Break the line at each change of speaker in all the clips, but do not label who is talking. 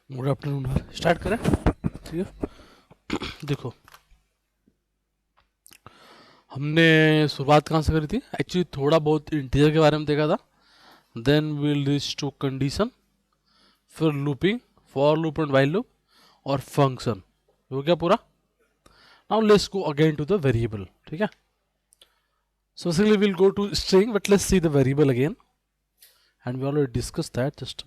Good afternoon. Start करें? ठीक है। देखो, हमने शुरुआत कहाँ से करी थी? एक्चुअली थोड़ा बहुत इंटीजर के बारे में देखा था, then will reach to condition, फिर looping, for loop and while loop और फंक्शन। हो गया पूरा। Now let's go again to the variable. ठीक है, so basically will go to string, but let's see the variable again, and we already discuss that. Just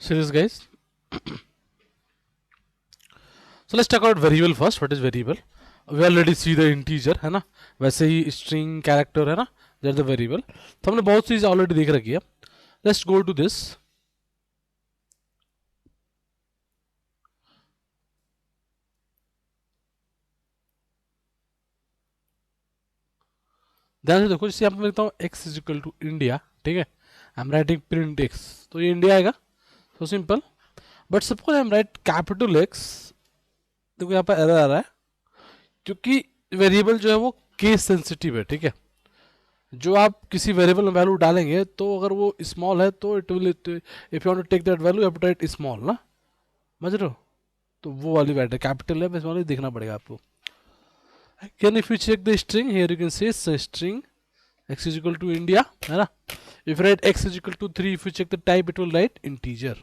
serious guys. So let's talk about variable first. What is variable? We already see the integer, है ना? वैसे ही string character है ना, they're the variable. तो हमने बहुत सी चीज़ already देख रखी है. Let's go to this. ध्यान से देखो, जैसे यहाँ पे मैं लिखता हूँ x is equal to India, ठीक है, I am writing print x, तो ये इंडिया आएगा, so simple. But suppose I am write capital x, देखो यहाँ पर एरर आ रहा है क्योंकि वेरिएबल जो है वो केस सेंसिटिव है. ठीक है, जो आप किसी वेरिएबल में वैल्यू डालेंगे तो अगर वो स्मॉल है तो it will, if you want to take that value you have to write small ना, समझ रहे हो? तो वो वाली बात है, कैपिटल है स्मॉल देखना पड़ेगा आपको. Can if you check the string here you can see string x is equal to India, है ना? If you write x is equal to 3, if you check the type, it will write integer.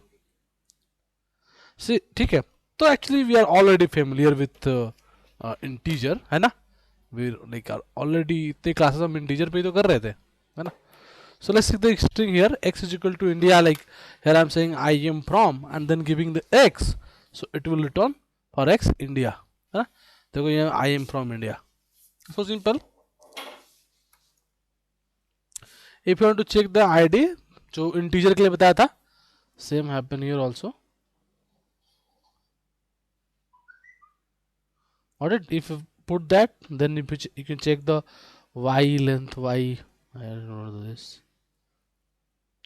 See, ठीक है. तो actually we are already familiar with integer, है ना? We like are already इतने classes हम integer पे ही तो कर रहे थे, है ना? So let's take the string here, x is equal to India. Like here I'm saying I am from, and then giving the x, so it will return for x India, है ना? देखो ये I am from India. So simple. If you want to check the ID जो integer के लिए बताया था, same happen here also. Alright, if you put that, then you can check the y length, y, I don't know this.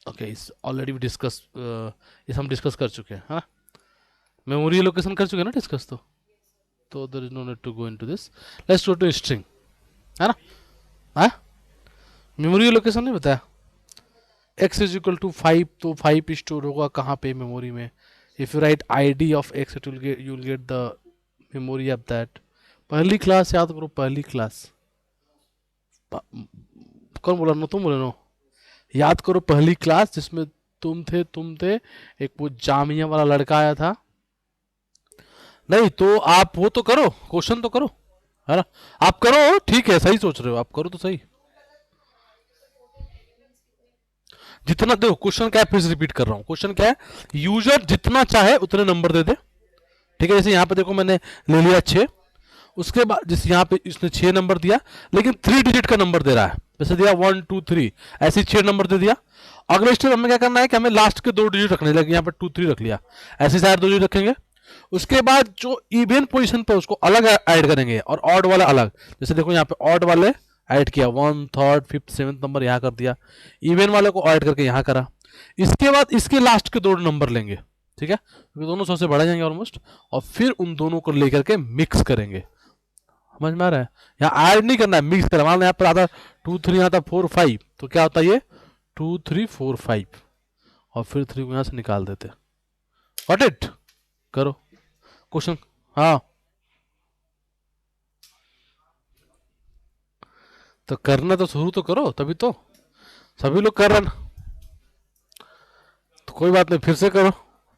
Okay, it's already we discuss, इस हम discuss कर चुके हैं, हाँ. मेमोरी लोकेशन कर चुके हैं ना डिस्कस, तो there is no need to go into this. Let's go to string, है ना? हाँ, मेमोरी लोकेशन नहीं बताया. x is equal to 5, तो 5 स्टोर होगा कहाँ पे? मेमोरी में. If you write id of x, it will get, you will get the memory of that. पहली क्लास याद करो, पहली क्लास. कौन बोला? नो, तुम बोले नो. याद करो पहली क्लास जिसमें तुम थे एक वो जामिया वाला लड़का आया था. नहीं तो आप वो तो करो, क्वेश्चन तो करो, है ना? आप करो, ठीक है, सही सोच रहे हो, आप करो तो सही. जितना देखो, क्वेश्चन क्या है, फिर रिपीट कर रहा हूँ. क्वेश्चन क्या है? यूजर जितना चाहे उतने नंबर दे दे. ठीक है, जैसे यहाँ पे देखो मैंने ले लिया 6, उसके बाद जिस यहाँ पे इसने 6 नंबर दिया, लेकिन 3 डिजिट का नंबर दे रहा है. जैसे दिया 1 2 3, ऐसे 6 नंबर दे दिया. अगले स्टेप हमें क्या करना है कि हमें लास्ट के 2 डिजिट रखने लगे. यहाँ पे 2 3 रख लिया, ऐसे सारे 2 डिजिट रखेंगे. उसके बाद जो इवन पोजीशन पे उसको अलग ऐड करेंगे और ऑड वाला अलग. जैसे देखो यहाँ पे ऑड वाले ऐड किया, 1 3 5 7 नंबर यहाँ कर दिया, इवन वाले को ऐड करके यहाँ करा. इसके बाद इसके लास्ट के 2 नंबर लेंगे. ठीक है, क्योंकि दोनों 100 से बढ़ जाएंगे ऑलमोस्ट, और फिर उन दोनों को लेकर के मिक्स करेंगे। समझ में आ रहा है? यहाँ ऐड नहीं करना है, मिक्स करना। मान लो यहाँ पर आता 2 3, यहाँ था 4 5, तो क्या होता है ये 2 3 4 5, और फिर 3 को यहाँ से निकाल देते। Got it? करो क्वेश्चन। हाँ, तो करना तो शुरू तो करो, तभी तो सभी लोग कर रहे हैं। तो कोई बात नहीं, फिर से करो,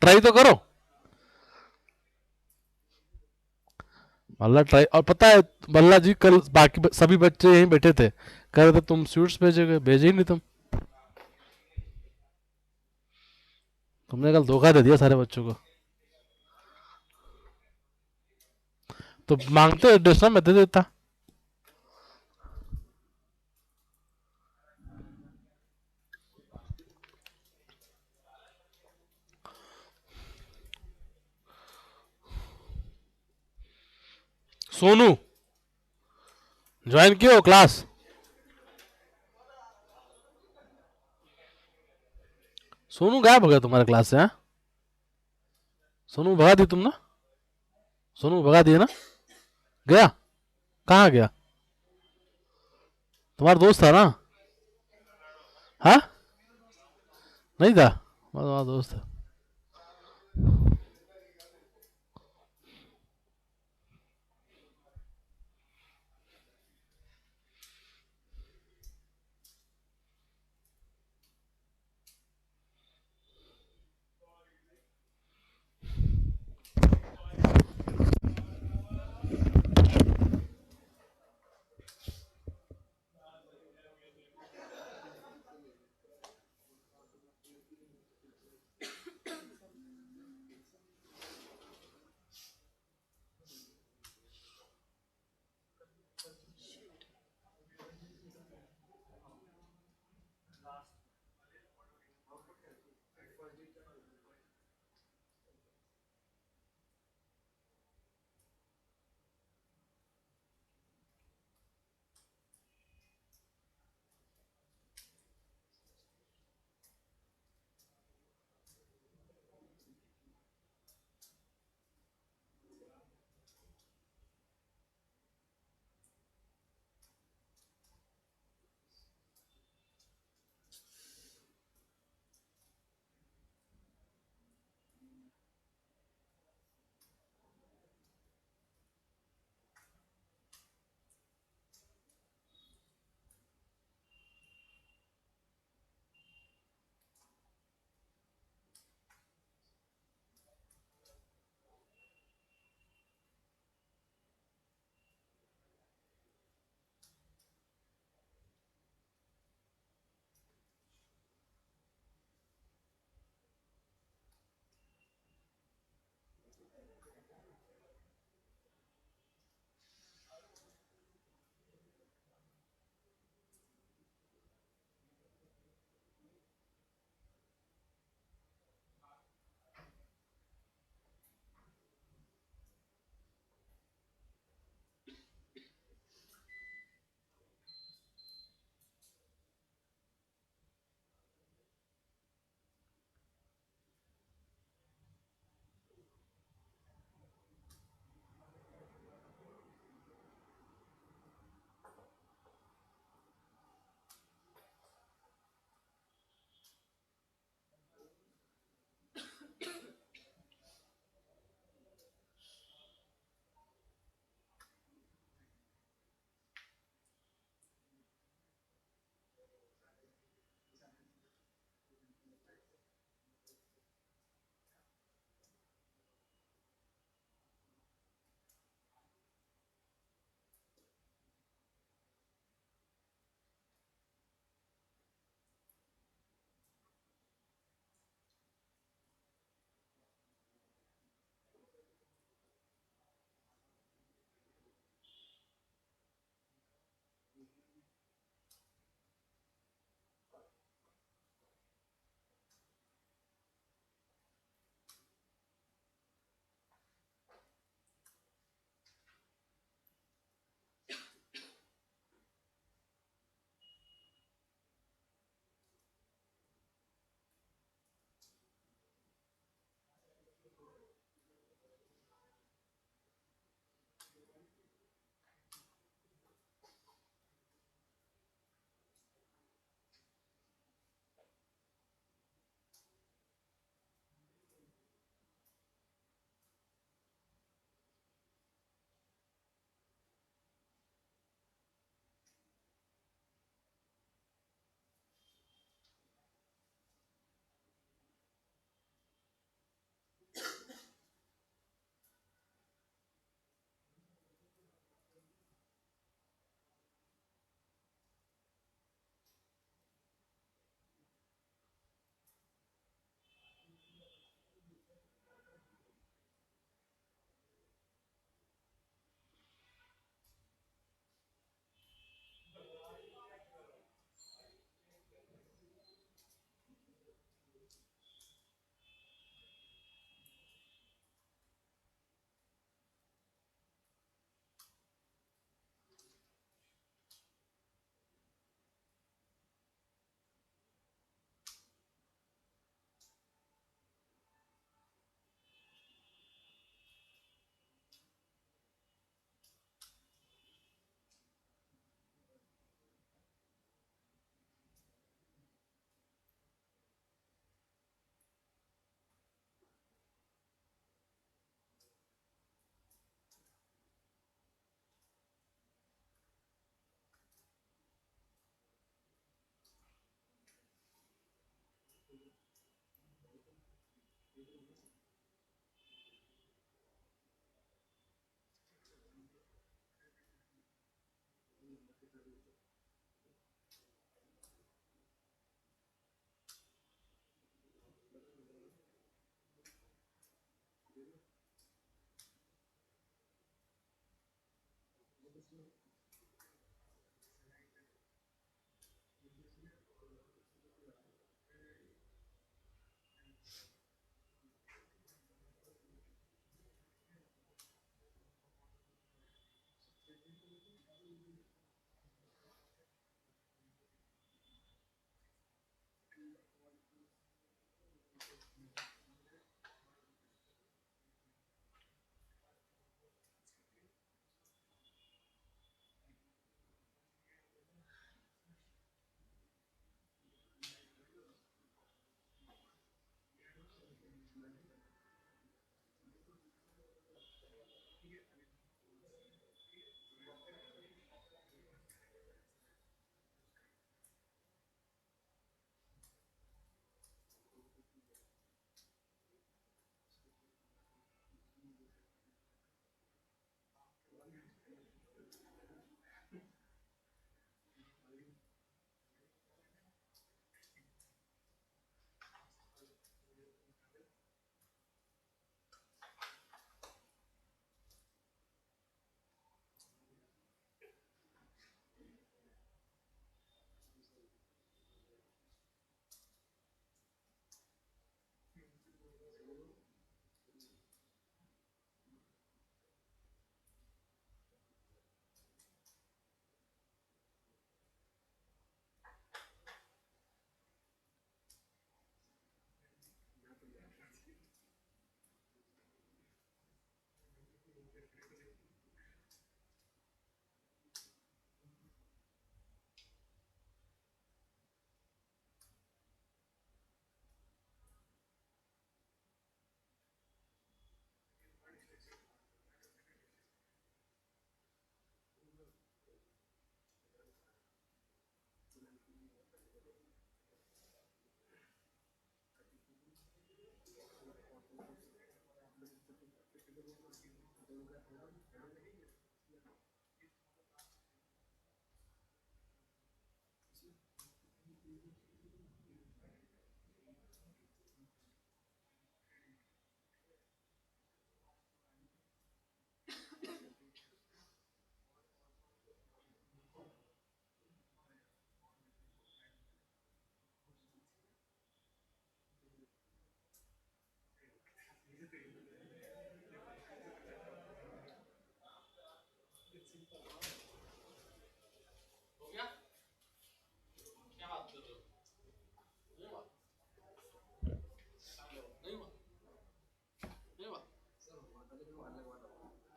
ट्राई तो करो। भल्ला ट्राई, और पता है भल्ला जी कल बाकी सभी बच्चे यहीं बैठे थे, कह रहे थे तुम स्वीट्स भेजोगे, भेजे ही नहीं तुम। तुमने कल धोखा दे दिया सारे बच्चों को। तो मांगते एड्रेस ना, मैं दे देता। सोनू ज्वाइन किया हो क्लास? सोनू गायब हो गया तुम्हारे क्लास से? हाँ, सोनू भगा दी तुम ना? सोनू भगा दिया ना? गया? कहाँ गया? तुम्हारा दोस्त था ना? हाँ, नहीं था? तुम्हारा दोस्त था।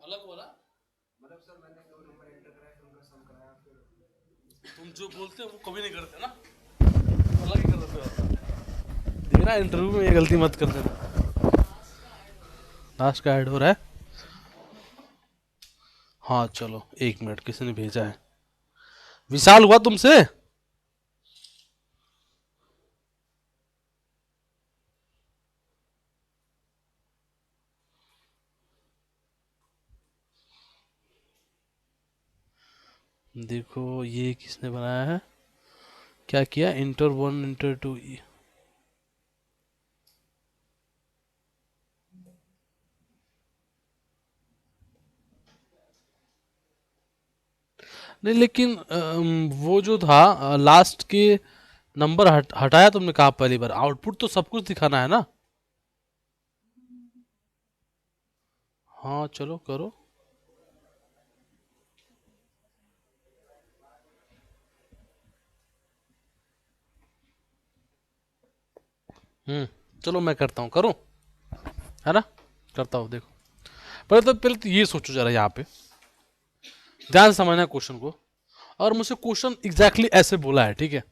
अलग बोला। तुम जो बोलते हो वो कभी नहीं करते ना, अलग ही कर देते हो। देख रहा इंटरव्यू में ये गलती मत कर देना। लास्ट का ऐड हो रहा है। हाँ चलो 1 मिनट, किसी ने भेजा है। विशाल हुआ तुमसे? देखो ये किसने बनाया है, क्या किया, इंटर 1 इंटर 2। नहीं लेकिन वो जो था लास्ट के नंबर हटाया तुमने कहा पहली बार, आउटपुट तो सब कुछ दिखाना है ना। हाँ चलो करो। चलो मैं करता हूँ, करूँ, है ना, करता हूँ। देखो पहले तो ये सोचो जरा, यहाँ पे ध्यान से समझना क्वेश्चन को। और मुझे क्वेश्चन एग्जैक्टली ऐसे बोला है, ठीक है,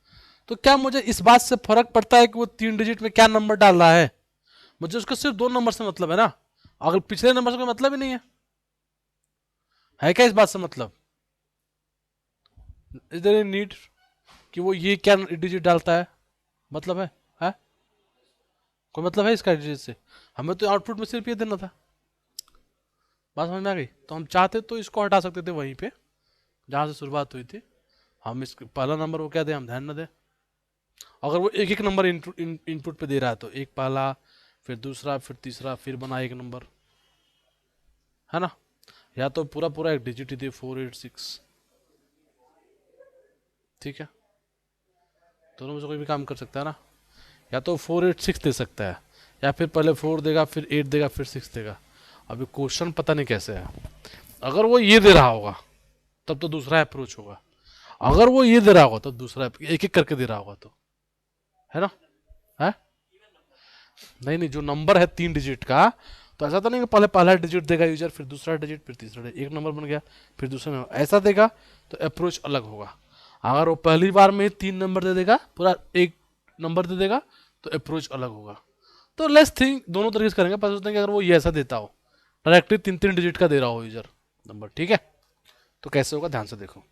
तो क्या मुझे इस बात से फर्क पड़ता है कि वो 3 डिजिट में क्या नंबर डाल रहा है? मुझे उसका सिर्फ 2 नंबर से मतलब है ना, अगर पिछले नंबर से कोई मतलब ही नहीं है क्या इस बात से मतलब? इज देयर नीड कि वो ये क्या डिजिट डालता है, मतलब है? कोई मतलब है इसका डिजिट से? हमें तो आउटपुट में सिर्फ ये देना था। बात समझ में आ गई? तो हम चाहते तो इसको हटा सकते थे वहीं पे जहाँ से शुरुआत हुई थी। हम इस पहला नंबर वो क्या दें, हम ध्यान न दें। अगर वो एक एक नंबर इनपुट पे दे रहा है तो एक पहला, फिर दूसरा, फिर तीसरा, फिर बना एक नंबर, है ना? या तो पूरा पूरा एक डिजिट ही दे 486, ठीक है? दोनों में से कोई भी काम कर सकता है ना। या तो 486 दे सकता है, या फिर पहले 4 देगा, फिर 8 देगा, फिर 6 देगा। अभी क्वेश्चन पता नहीं कैसे है। अगर वो ये दे रहा होगा तब तो दूसरा अप्रोच होगा, अगर वो ये दे रहा होगा तो दूसरा एक एक करके दे रहा होगा तो, है ना? है? नहीं नहीं, जो नंबर है 3 डिजिट का, तो ऐसा तो नहीं कि पहले पहला डिजिट देगा यूजर, फिर दूसरा डिजिट, फिर तीसरा डिजिट, एक नंबर बन गया, फिर दूसरा नंबर, ऐसा देगा तो अप्रोच अलग होगा। अगर वो पहली बार में 3 नंबर दे देगा, पूरा एक नंबर दे देगा, तो अप्रोच अलग होगा। तो लेट्स थिंक दोनों तरीके से करेंगे। पता सोचते हैं कि अगर वो ये ऐसा देता हो, डायरेक्टली 3 3 डिजिट का दे रहा हो यूजर नंबर, ठीक है, तो कैसे होगा ध्यान से देखो।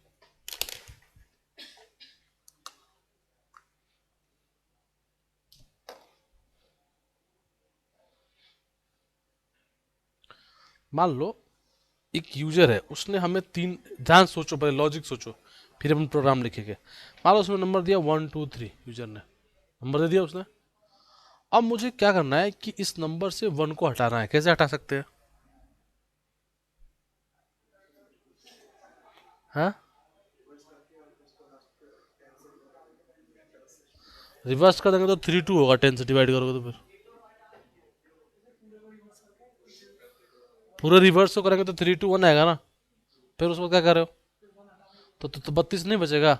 मान लो एक यूजर है, उसने हमें तीन, ध्यान सोचो पहले, लॉजिक सोचो, फिर अपन प्रोग्राम लिखेंगे। मान लो उसने नंबर दिया 1 2 3, यूजर ने नंबर दे दिया उसने। अब मुझे क्या करना है कि इस नंबर से 1 को हटाना है। कैसे हटा सकते हैं? हाँ, रिवर्स कर देंगे तो 3 2 होगा, 10 से डिवाइड करोगे तो फिर पूरे रिवर्स को करेंगे तो 3 2 1 आएगा ना। फिर उसको क्या कर रहे हो? तो 32 नहीं बचेगा।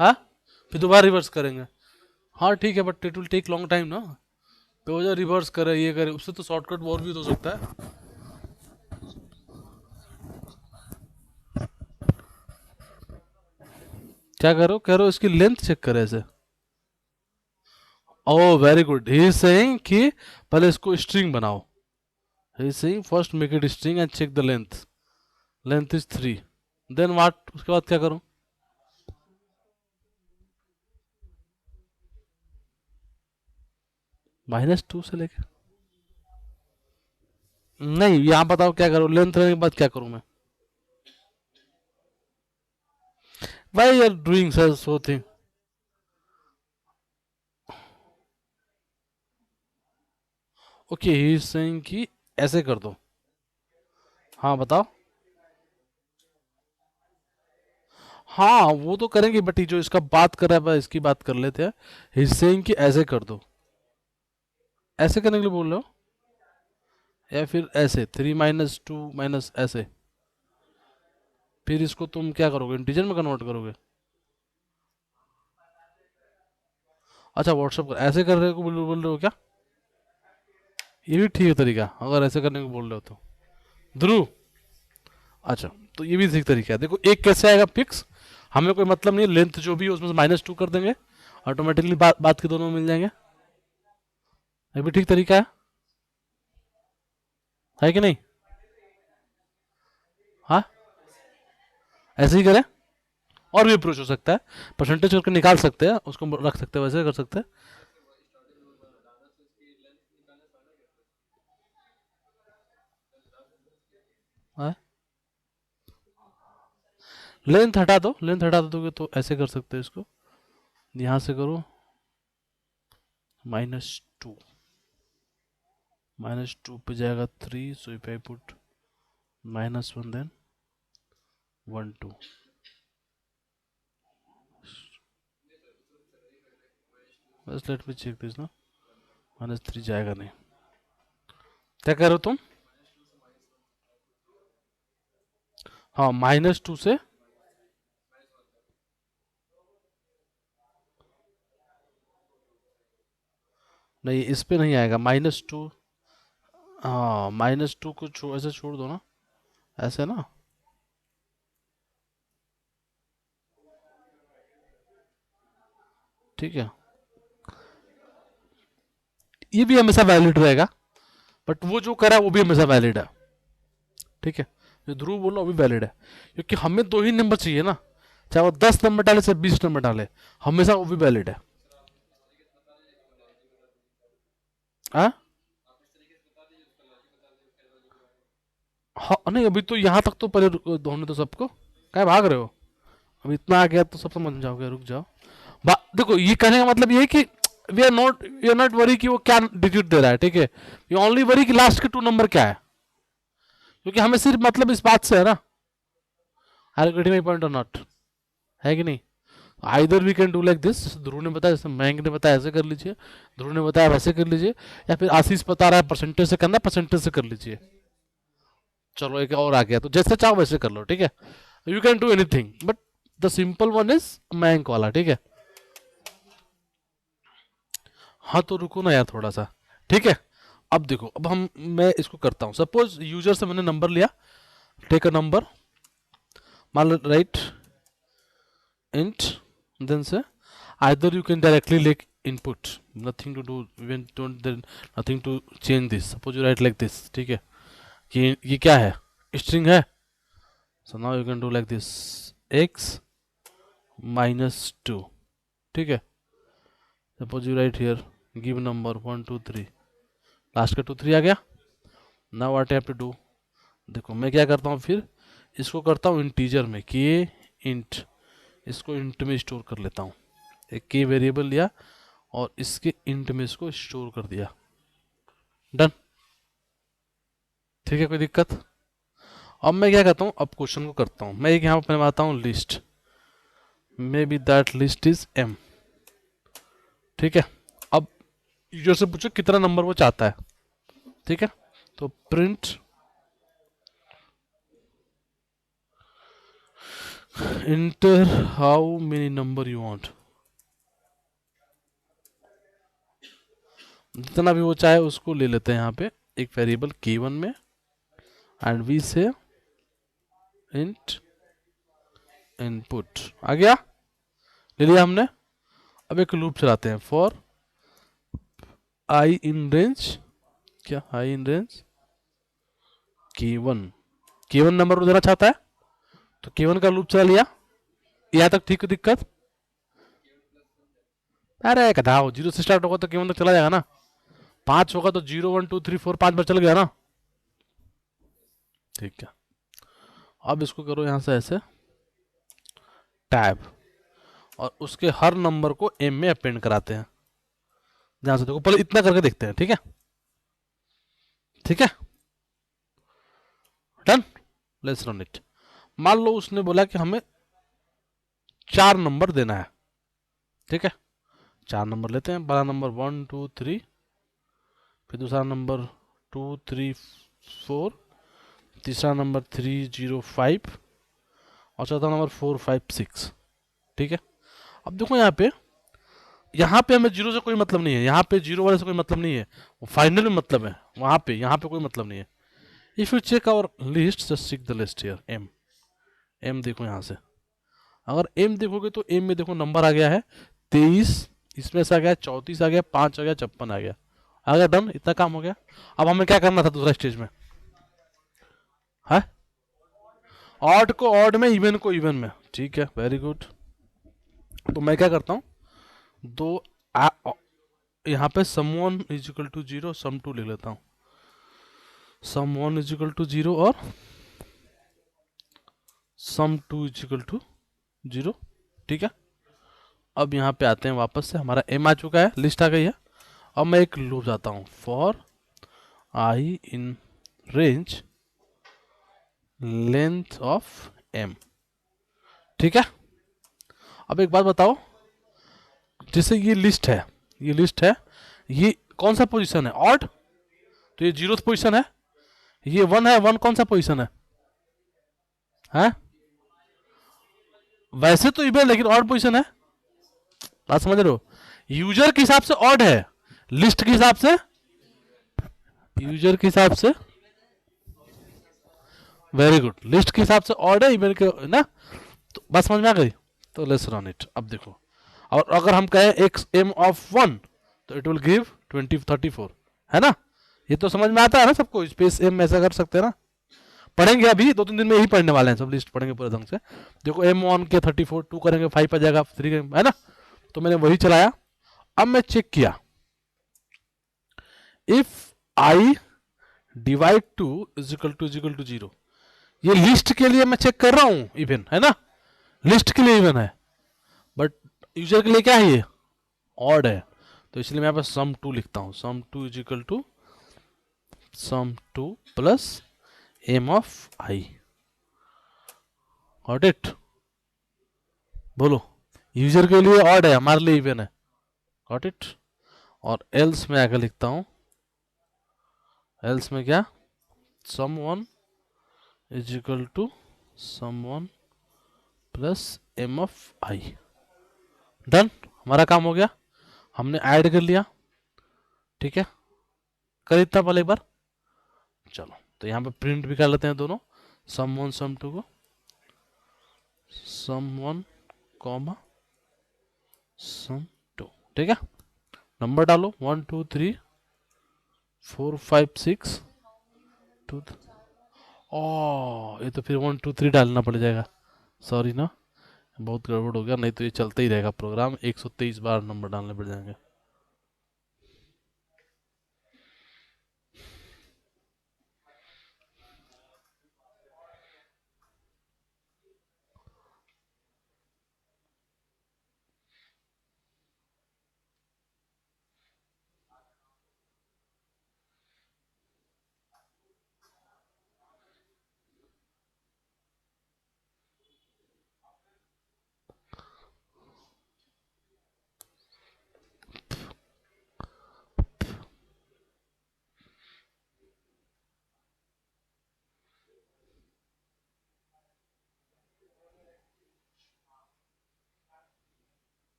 हाँ, फिर दोबारा रिवर्स करेंगे। हाँ ठीक है, but it will take long time ना। तो वजह रिवर्स करे, ये करे, उससे तो शॉर्टकट और भी तो हो सकता है। क्या करो, कह रहे हो इसकी लेंथ चेक करे ऐसे? Oh very good, he is saying कि पहले इसको स्ट्रिंग बनाओ। He is saying first make it string and check the length. Length is 3, then what, उसके बाद क्या करूं? -2 से लेके, नहीं यहाँ बताओ क्या करूं, लेंथ लेने के बाद क्या करूं मैं? Why are doing so thing? Okay, he is saying कि ऐसे कर दो। हाँ बताओ। हाँ वो तो करेंगे, बट ये जो इसका बात कर रहा है, इसकी बात कर लेते हैं। ही इज सेइंग कि ऐसे कर दो। ऐसे करने के लिए बोल रहे हो, या फिर ऐसे 3 - 2 ऐसे? फिर इसको तुम क्या करोगे, इंटीजर में कन्वर्ट करोगे? अच्छा व्हाट्सअप कर, ऐसे कर रहे हो, बोल रहे हो क्या? ये भी ठीक है तरीका, अगर ऐसे करने को बोल रहे हो तो। ध्रुव, अच्छा, तो ये भी ठीक तरीका है। देखो एक कैसे आएगा फिक्स, हमें कोई मतलब नहीं, लेंथ जो भी है उसमें से -2 कर देंगे, ऑटोमेटिकली बात के दोनों मिल जाएंगे। ये भी ठीक तरीका है कि नहीं? हाँ, ऐसे ही करें। और भी अप्रोच हो सकता है, परसेंटेज करके निकाल सकते हैं, उसको रख सकते हैं, वैसे कर सकते हैं। हाँ? लेंथ हटा दो, लेंथ हटा दोगे तो ऐसे कर सकते हैं इसको, यहाँ से करो -2, -2 पे जाएगा 3, so if I put -1 then 1 2। बस लेट मी चेक दिस ना, -3 जाएगा नहीं। क्या कर रहे हो तुम? हाँ -2 से, नहीं इस पे नहीं आएगा -2। हाँ -2 को ऐसे छोड़ दो ना, ऐसे ना। ठीक है, ये भी हमेशा वैलिड रहेगा, बट वो जो करा वो भी हमेशा वैलिड है। ठीक है, जो ध्रुव बोला वो भी वैलिड है, क्योंकि हमें 2 ही नंबर चाहिए ना, चाहे वो 10 नंबर डाले चाहे 20 नंबर डाले, हमेशा वो भी वैलिड है। हाँ हाँ, नहीं अभी तो यहाँ तक तो पहले होने दो सबको, क्या भाग रहे हो? अब इतना आ गया तो सब समझ जाओगे, रुक जाओ। देखो ये कहने का मतलब ये है कि वी आर नॉट वरी कि वो क्या डिजिट दे रहा है, ठीक है। ये ओनली वरी कि लास्ट के 2 नंबर क्या है, क्योंकि हमें सिर्फ मतलब इस बात से है ना, आर गेटिंग माई पॉइंट और नॉट, है कि नहीं? Either we can do like this, Dhruv ने बताया, जैसे मयंक ने बताया ऐसे कर लीजिए, ध्रुव ने बताया वैसे कर लीजिए, या फिर आशीष बता रहा है परसेंटेज से करना, परसेंटेज से कर लीजिए। चलो एक और आ गया, तो जैसे चाहो वैसे कर लो, ठीक है। You can do anything, but the simple one is Mayank वाला, ठीक है। हाँ तो रुको ना यार थोड़ा सा, ठीक है। अब देखो, अब मैं इसको करता हूँ, सपोज यूजर से मैंने नंबर लिया, टेक अ नंबर, मान लो राइट इंट, देन से either you can directly like input, nothing to do, even don't then nothing to change this, suppose you write like this, ठीक है। ये क्या है, string है, so now you can do like this, x minus 2, ठीक है। suppose you write here give number 1 2 3, last का 2 3 आ गया। now what I have to do, देखो मैं क्या करता हूँ फिर, इसको करता हूँ इंटीजर में, कि इंट, इसको इंट में स्टोर कर लेता हूँ, एक के वेरिएबल लिया और इसके इंट में इसको स्टोर कर दिया, डन, ठीक है, कोई दिक्कत? अब मैं क्या करता हूँ, अब क्वेश्चन को करता हूँ, मैं एक यहाँ पर बनाता हूँ list, may be that list is M, ठीक है। अब यूजर से पूछो कितना नंबर वो चाहता है, ठीक है। तो print inter how many number you want, जितना भी वो चाहे उसको ले लेते हैं यहाँ पे एक वेरिएबल k1 में, एंड वी से इंट इनपुट, आ गया, ले लिया हमने। अब एक लूप चलाते हैं, फॉर आई इन रेंज, क्या आई इन रेंज k1 नंबर वो देना चाहता है, तो k1 का लूप चला लिया, यहाँ तक ठीक है, दिक्कत? अरे कदा हो, 0 से स्टार्ट होगा तो k1 तक चला जाएगा ना, 5 होगा तो 0 1 2 3 4 5 बार चल गया ना, ठीक है। अब इसको करो यहाँ से ऐसे टैब, और उसके हर नंबर को एम में अपेंड कराते हैं, ध्यान से देखो, पहले इतना करके देखते हैं, ठीक है, ठीक है, डन, लेट्स रन इट। मान लो उसने बोला कि हमें 4 नंबर देना है, ठीक है, 4 नंबर लेते हैं, पहला नंबर 1 2 3, फिर दूसरा नंबर 2 3 4, तीसरा नंबर 3 0 5, और चौथा नंबर 4 5 6, ठीक है। अब देखो यहाँ पे हमें जीरो से कोई मतलब नहीं है, यहाँ पे जीरो वाले से कोई मतलब नहीं है, वो फाइनल में मतलब है, वहाँ पे यहाँ पे कोई मतलब नहीं है। If you check our list, just check the list here, M देखो यहाँ से, अगर एम देखोगे तो एम में देखो नंबर आ गया है 23, इसमें से आ गया 34, आ गया 5, आ गया 56, आ गया डन, इतना काम हो गया। अब हमें क्या करना था दूसरा स्टेज में, है ऑड को ऑड में, इवन को इवन में, ठीक है, वेरी गुड। तो मैं क्या करता हूँ, दो यहाँ पे सम 1 इज इक्वल टू 0, सम 2 ले लेता हूँ, सम 1 इज इक्वल टू 0 और सम 2 इज इक्वल टू 0, ठीक है। अब यहाँ पे आते हैं वापस से, हमारा एम आ चुका है, लिस्ट आ गई है। अब मैं एक लूप जाता हूँ, for I in range length of M, ठीक है। अब एक बात बताओ, जैसे ये लिस्ट है, ये कौन सा पोजीशन है, ऑड, तो ये 0th पोजीशन है, ये 1 है, 1 कौन सा पोजीशन है, हैं? वैसे तो इवन, लेकिन ऑड पोजीशन है, बात समझ रहे हो? यूजर के हिसाब से ऑड है, लिस्ट के हिसाब से, यूजर के हिसाब से, वेरी गुड, लिस्ट के हिसाब से ऑड है, इवन के ना, तो बात समझ में आ गई। तो लेट्स रन इट, अब देखो, और अगर हम कहें एक्स एम ऑफ 1, तो इट विल गिव 34, है ना? ये तो समझ में आता है ना सबको, स्पेस एम ऐसा कर सकते हैं ना, पढ़ेंगे अभी 2-3 दिन में यही पढ़ने वाले हैं, सब लिस्ट पढ़ेंगे पूरे ढंग से। देखो एम ऑन के 34, 2 करेंगे 5 आ जाएगा, 3 है ना, तो मैंने वही चलाया। अब मैं चेक किया, if I divide two is equal to 0, ये लिस्ट के लिए मैं चेक कर रहा हूं इवन, है ना, लिस्ट के लिए इवन है, बट यूजर के लिए क्या है, ये ऑड है, तो इसलिए मैं यहाँ पर सम टू लिखता हूं, sum two is equal to sum two plus M of I. Got it? बोलो, यूजर के लिए ऑड है, हमारे लिए इवन है। Got it? और एल्स में आकर लिखता हूं, एल्स में क्या, sum one is equal to sum one plus M of I. Done, हमारा काम हो गया, हमने ऐड कर लिया, ठीक है, कर इतना पहले एक बार। चलो तो यहाँ पे प्रिंट भी कर लेते हैं दोनों, सम वन सम टू को, सम वन कॉमा सम टू, ठीक है, नंबर डालो 1 2 3 4 5 6 2। ये तो फिर 1 2 3 डालना पड़ जाएगा, सॉरी ना, बहुत गड़बड़ हो गया, नहीं तो ये चलता ही रहेगा प्रोग्राम, 123 बार नंबर डालने पड़ जाएंगे।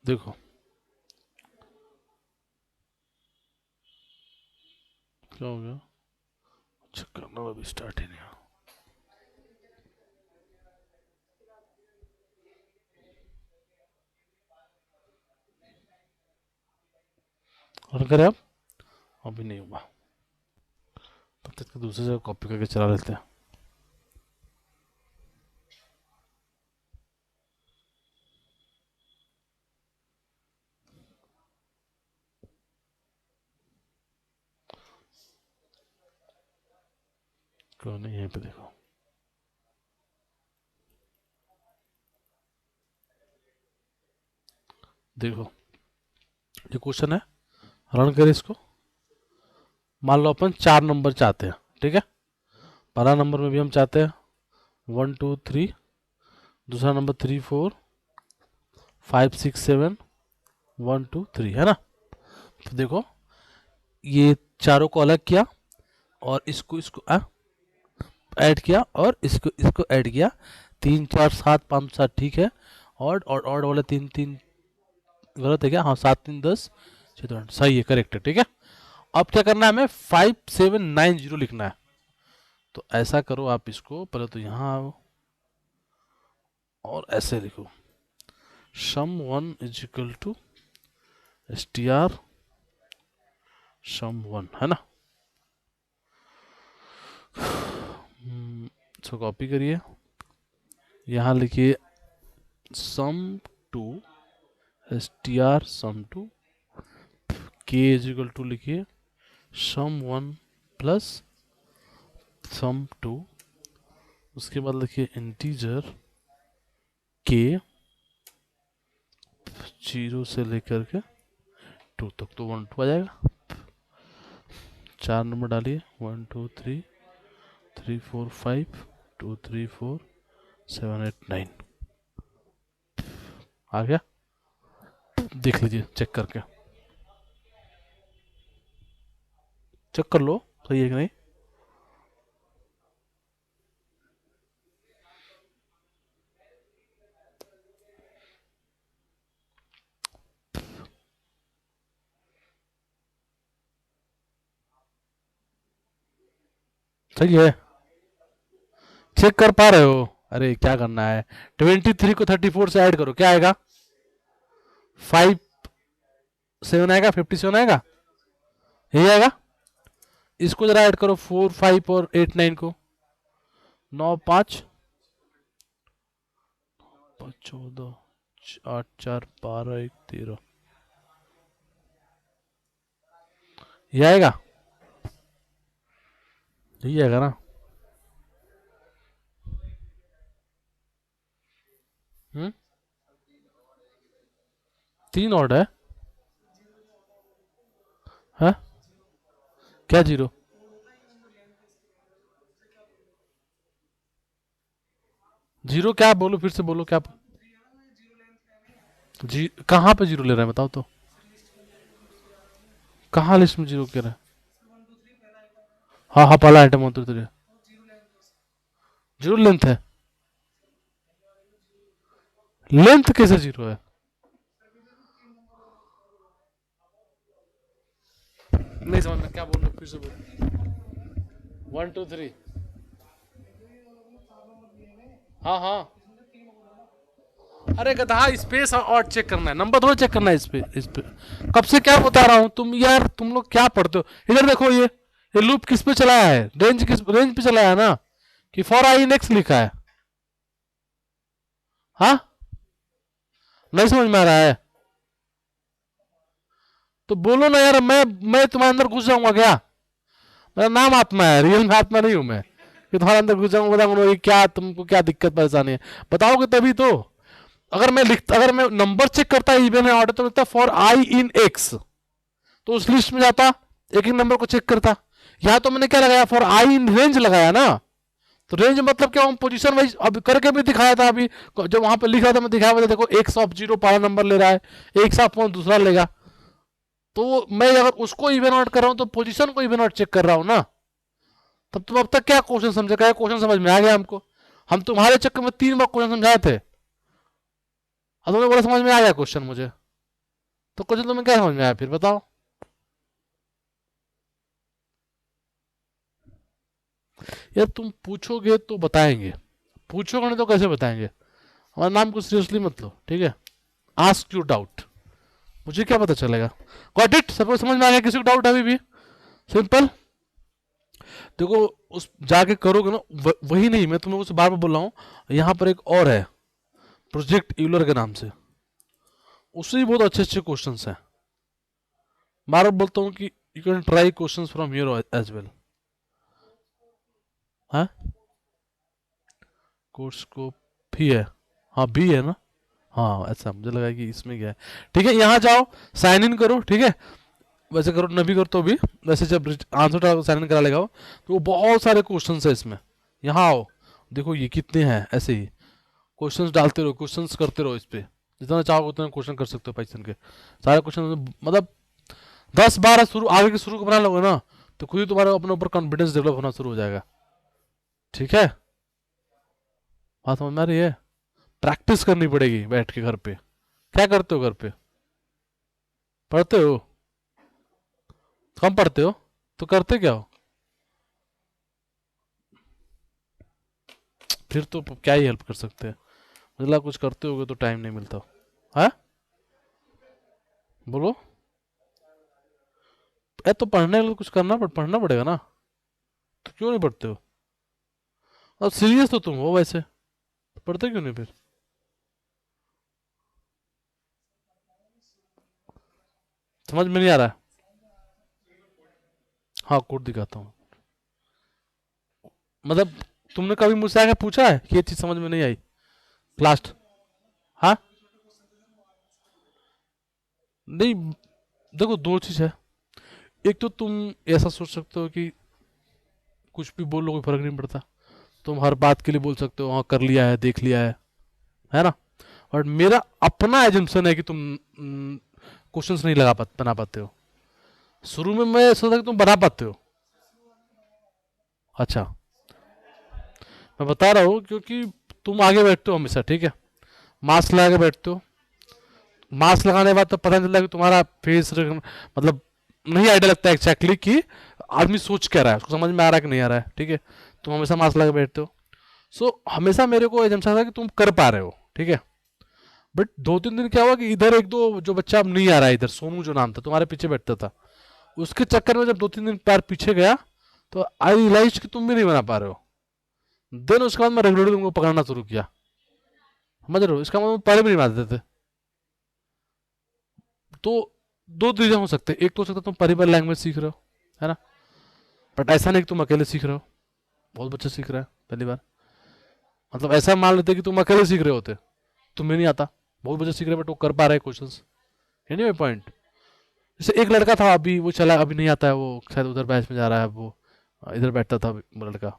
देखो क्या हो गया, अच्छा करना अभी स्टार्ट ही नहीं हुआ। और करें अब, अभी नहीं हुआ, तब तक दूसरी जगह कॉपी करके चला लेते हैं। क्यों नहीं, यहीं पे देखो, देखो ये क्वेश्चन है, रन करें इसको, मान लो अपन 4 नंबर चाहते हैं, ठीक है, पहला नंबर में भी हम चाहते हैं 1 2 3, दूसरा नंबर 3 4 5 6 7 1 2 3, है ना, तो देखो ये चारों को अलग किया और इसको इसको ऐड किया और इसको इसको ऐड किया, 3 4 7 5 7, ठीक है, ऑड और ऑड वाले 3 3 गलत है क्या, हाँ 7 3 10 6 2 8, सही है, करेक्ट है, ठीक है। अब क्या करना है, हमें 5790 लिखना है, तो ऐसा करो आप, इसको पहले तो यहाँ आओ और ऐसे लिखो, sum one is equal to S T R sum one, है ना, इसको कॉपी करिए, यहाँ लिखिए sum two S T R sum two, K is equal to लिखिए sum one plus sum two, उसके बाद लिखिए इंटीजर के 0 से लेकर के 2 तक, तो 1 2 आ जाएगा, 4 नंबर डालिए 1 2 3 3 4 5 2 3 4 7 8 9, आ गया, देख लीजिए चेक करके, चेक कर लो सही है कि नहीं। सही है, चेक कर पा रहे हो, अरे क्या करना है, 23 को 34 से ऐड करो, क्या आएगा, 5 7 आएगा, 57 आएगा, यही आएगा, इसको जरा ऐड करो 4 5 और 8 9 को, 9 5 14 8 4 12 1 13 ये आएगा, यही आएगा ना? हम्म, 3 ऑड है? हाँ, क्या जीरो? जीरो क्या? बोलो फिर से बोलो क्या? जी कहाँ पे जीरो ले रहा है बताओ तो? कहाँ लिस्ट में जीरो कह रहा है? हाँ हाँ, पहला आइटम 1 2 3 जीरो लेंथ है। लेंथ कैसे जीरो है? नहीं समझ में, क्या बोल रहे हो? फिर से बोलो। 1 2 3। हाँ हाँ। अरे गधा, स्पेस और चेक करना है, नंबर थोड़ा चेक करना है इस पे। कब से क्या बता रहा हूँ तुम यार, तुम लोग क्या पढ़ते हो? इधर देखो, ये लूप किस पे चलाया है? रेंज पे चलाया है ना, कि फॉर आई नेक्स्ट लिखा है? हाँ, नहीं समझ में आ रहा है तो बोलो ना यार। मैं तुम्हारे अंदर घुस जाऊंगा क्या? मेरा नाम आत्मा है, रियल में आत्मा नहीं हूं मैं कि तुम्हारे अंदर घुस जाऊंगा, बताऊंगा क्या तुमको क्या दिक्कत परेशानी है, बताओगे तभी तो। अगर मैं नंबर चेक करता इवन है ऑर्डर तो मिलता फॉर आई इन एक्स, तो उस लिस्ट में जाता, एक एक नंबर को चेक करता। यहाँ तो मैंने क्या लगाया? फॉर आई इन रेंज लगाया ना। तो रेंज मतलब क्या? हम पोजीशन वाइज अब करके भी दिखाया था अभी, जब वहां पे लिख रहा था मैं दिखाया था, देखो एक्स ऑफ जीरो पहला नंबर ले रहा है, एक्स ऑफ वन दूसरा लेगा। तो मैं अगर उसको इवन आउट कर रहा हूं तो पोजीशन को इवन आउट चेक कर रहा हूं ना। तब तुम अब तक क्या क्वेश्चन समझे? क्या क्वेश्चन समझ में आ गया हमको? हम तुम्हारे चक्कर में 3 बार क्वेश्चन समझाए थे, अब तुम्हें बोला समझ में आ गया क्वेश्चन मुझे, तो क्वेश्चन तुम्हें क्या समझ में आया फिर बताओ? यार तुम पूछोगे तो बताएंगे, पूछोगे नहीं तो कैसे बताएंगे? हमारे नाम को सीरियसली मत लो, ठीक है? आस्क यू डाउट, मुझे क्या पता चलेगा? Got it? सबको समझ में आ गया? किसी को डाउट है अभी भी? सिंपल। देखो, उस जाके करोगे ना, वही नहीं, मैं तुम्हें उसे बार बार बोल रहा हूँ। यहाँ पर एक और है, प्रोजेक्ट यूलर के नाम से, उससे भी बहुत अच्छे अच्छे क्वेश्चन हैं। बार बार बोलता हूँ कि you can try question from here as well. हाँ, कोर्स को भी है, हाँ भी है ना। हाँ ऐसा मुझे लगा कि इसमें क्या है। ठीक है, यहाँ जाओ, साइन इन करो, ठीक है? वैसे करो न भी करो तो भी, वैसे जब आंसर डाल साइन इन करा लेगा वो, तो वो बहुत सारे क्वेश्चन है इसमें। यहाँ आओ, देखो ये कितने हैं, ऐसे ही क्वेश्चंस डालते रहो, क्वेश्चंस करते रहो इस पे, जितना चाहो उतना क्वेश्चन कर सकते हो पाइथन के। सारे क्वेश्चन मतलब 10 12 शुरू आगे के शुरू को बना लोगे ना, तो खुद ही तुम्हारा अपने ऊपर कॉन्फिडेंस डेवलप होना शुरू हो जाएगा। ठीक है, बात समझ में आ रही है? प्रैक्टिस करनी पड़ेगी बैठ के घर पे। क्या करते हो घर पे? पढ़ते हो? कम पढ़ते हो? तो करते क्या हो? फिर तो क्या ही हेल्प कर सकते हैं? मुझे लगा कुछ करते होगे तो टाइम नहीं मिलता। हाँ, बोलो। तो पढ़ने के लिए कुछ पढ़ना पड़ेगा ना, तो क्यों नहीं पढ़ते हो? अब सीरियस तो तुम हो वैसे, तो पढ़ते क्यों नहीं फिर? समझ में नहीं आ रहा? हाँ, कोड दिखाता हूँ। मतलब तुमने कभी मुझसे आके पूछा है कि ये चीज समझ में नहीं आई? लास्ट। हाँ, नहीं, देखो दो चीज है। एक तो तुम ऐसा सोच सकते हो कि कुछ भी बोलो कोई फर्क नहीं पड़ता, तुम हर बात के लिए बोल सकते हो हाँ कर लिया है, देख लिया है ना? और मेरा अपना एजम्पशन है कि तुम क्वेश्चंस नहीं बना पाते हो। शुरू में मैं सोचा कि तुम बना पाते हो। अच्छा, मैं बता रहा हूँ क्योंकि तुम आगे बैठते हो हमेशा, ठीक है? मास्क लगा के बैठते हो, मास्क लगाने के बाद तो पता नहीं चलता कि तुम्हारा फेस मतलब नहीं आइडिया लगता एक्जैक्टली कि आदमी सोच क्या रहा है, उसको समझ में आ रहा है कि नहीं आ रहा है, ठीक है? तुम हमेशा मास्क लगा के बैठते हो। हमेशा मेरे को एजम्पशन था कि तुम कर पा रहे हो, ठीक है? बट 2 3 दिन क्या हुआ कि इधर एक दो जो बच्चा अब नहीं आ रहा है, इधर सोनू जो नाम था तुम्हारे पीछे बैठता था, उसके चक्कर में जब 2 3 दिन पैर पीछे गया, तो आई रियलाइज कि तुम भी नहीं बना पा रहे हो। देन उसके बाद मैं रेगुलरली तुमको पकड़ना शुरू किया। समझ रहे हो, इसका मतलब पहले भी नहीं मानते थे। तो दो चीजें हो सकते हैं, एक तो हो सकता है तुम परिवार लैंग्वेज सीख रहे हो, है ना, बट ऐसा नहीं कि तुम अकेले सीख रहे हो, बहुत बच्चे सीख रहे हैं पहली बार। मतलब ऐसा मान लेते कि तुम अकेले सीख रहे होते, तुम्हें नहीं आता, बहुत बच्चे सीख रहे हैं बट वो कर पा रहे हैं क्वेश्चंस। एनीवे पॉइंट, जैसे एक लड़का था अभी वो चला, अभी नहीं आता है, वो शायद उधर बैच में जा रहा है, वो इधर बैठता था वो लड़का,